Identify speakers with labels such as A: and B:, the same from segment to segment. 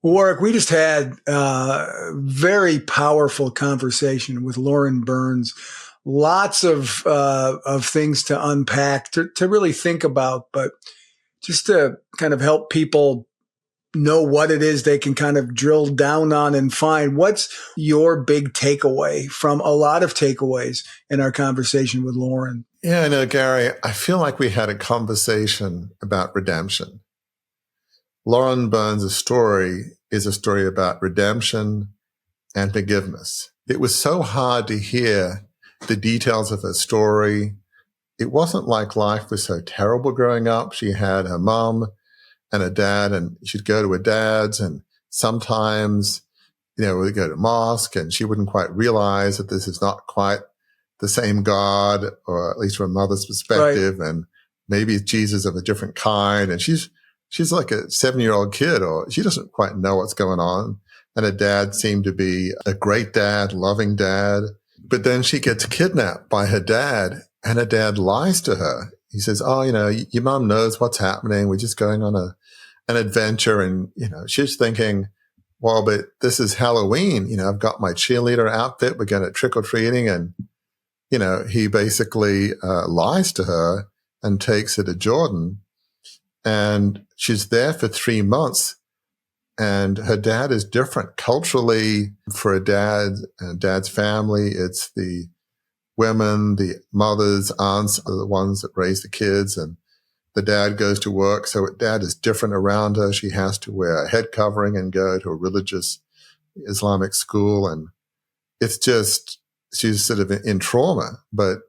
A: Warwick, we just had a very powerful conversation with Lauren Burns. Lots of things to unpack, to really think about, but just to kind of help people know what it is they can kind of drill down on and find. What's your big takeaway from a lot of takeaways in our conversation with Lauren?
B: Yeah, I know, Gary, I feel like we had a conversation about redemption. Lauren Burns' story is a story about redemption and forgiveness. It was so hard to hear the details of her story. It wasn't like life was so terrible growing up. She had her mom and a dad, and she'd go to her dad's, and sometimes, we'd go to mosque, and she wouldn't quite realize that this is not quite the same God, or at least from a mother's perspective, right. And maybe it's Jesus of a different kind, and she's like a 7-year-old kid, or she doesn't quite know what's going on. And her dad seemed to be a great dad, loving dad. But then she gets kidnapped by her dad, and her dad lies to her. He says, your mom knows what's happening. We're just going on an adventure. And, she's thinking, well, but this is Halloween. I've got my cheerleader outfit. We're going to trick-or-treating. And, he basically lies to her and takes her to Jordan. And she's there for 3 months. And her dad is different culturally. For a dad and dad's family, it's the women, the mothers, aunts are the ones that raise the kids, and the dad goes to work. So dad is different around her. She has to wear a head covering and go to a religious Islamic school. And it's just, she's sort of in trauma. But,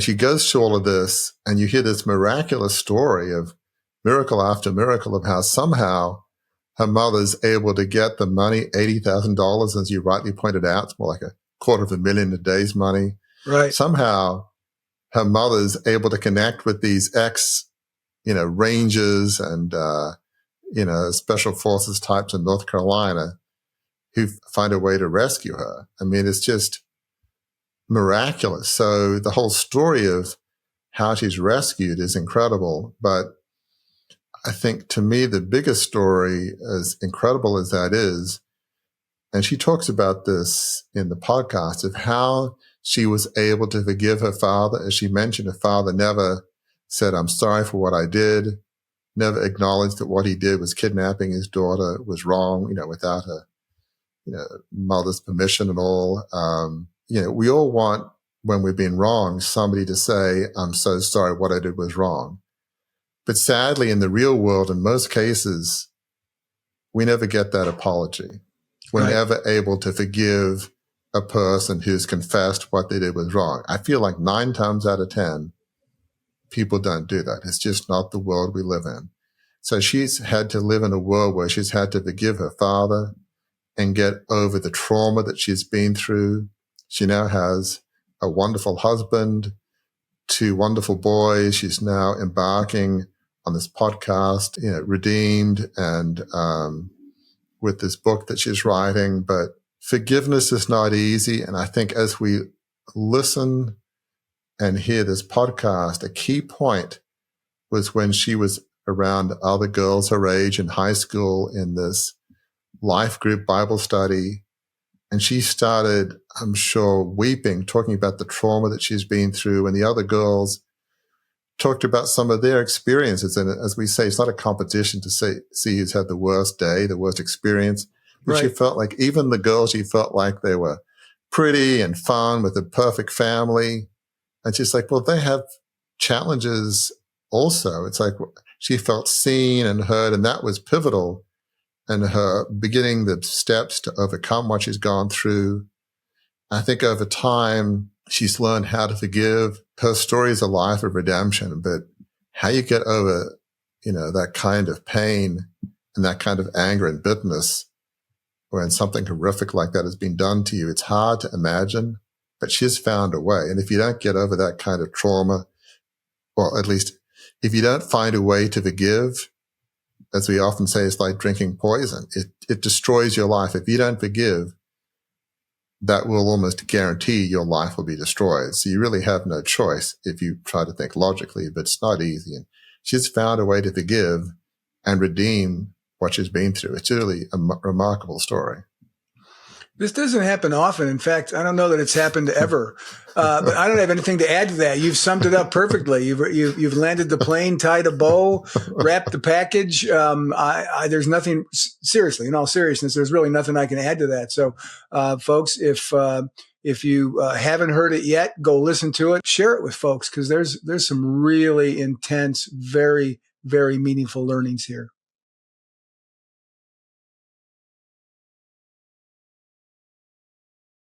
B: she goes through all of this, and you hear this miraculous story of miracle after miracle of how somehow her mother's able to get the money, $80,000, as you rightly pointed out. It's more like $250,000 a day's money.
A: Right.
B: Somehow her mother's able to connect with these Rangers and, special forces types in North Carolina who find a way to rescue her. I mean, it's just miraculous. So the whole story of how she's rescued is incredible. But I think, to me, the biggest story, as incredible as that is, and she talks about this in the podcast, of how she was able to forgive her father. As she mentioned, her father never said, "I'm sorry for what I did," never acknowledged that what he did was kidnapping his daughter was wrong, without her, mother's permission at all. We all want, when we've been wrong, somebody to say, "I'm so sorry, what I did was wrong." But sadly, in the real world, in most cases, we never get that apology. We're
A: Right.
B: never able to forgive a person who's confessed what they did was wrong. I feel like 9 times out of 10, people don't do that. It's just not the world we live in. So she's had to live in a world where she's had to forgive her father and get over the trauma that she's been through. She now has a wonderful husband, 2 wonderful boys. She's now embarking on this podcast, Redeemed, and with this book that she's writing. But forgiveness is not easy. And I think as we listen and hear this podcast, a key point was when she was around other girls her age in high school in this life group Bible study. And she started, I'm sure, weeping, talking about the trauma that she's been through. And the other girls talked about some of their experiences. And as we say, it's not a competition to see who's had the worst day, the worst experience. But
A: Right.
B: she felt like even the girls, she felt like they were pretty and fun with a perfect family. And she's like, well, they have challenges also. It's like she felt seen and heard, and that was pivotal in her beginning the steps to overcome what she's gone through. I think over time, she's learned how to forgive. Her story is a life of redemption, but how you get over, that kind of pain and that kind of anger and bitterness when something horrific like that has been done to you, it's hard to imagine, but she's found a way. And if you don't get over that kind of trauma, or at least if you don't find a way to forgive, as we often say, it's like drinking poison. It destroys your life. If you don't forgive, that will almost guarantee your life will be destroyed. So you really have no choice if you try to think logically, but it's not easy. And she's found a way to forgive and redeem what she's been through. It's really a remarkable story.
A: This doesn't happen often. In fact, I don't know that it's happened ever. But I don't have anything to add to that. You've summed it up perfectly. You've landed the plane, tied a bow, wrapped the package. There's nothing, seriously, in all seriousness, there's really nothing I can add to that. So, folks, if you haven't heard it yet, go listen to it. Share it with folks, because there's some really intense, very, very meaningful learnings here.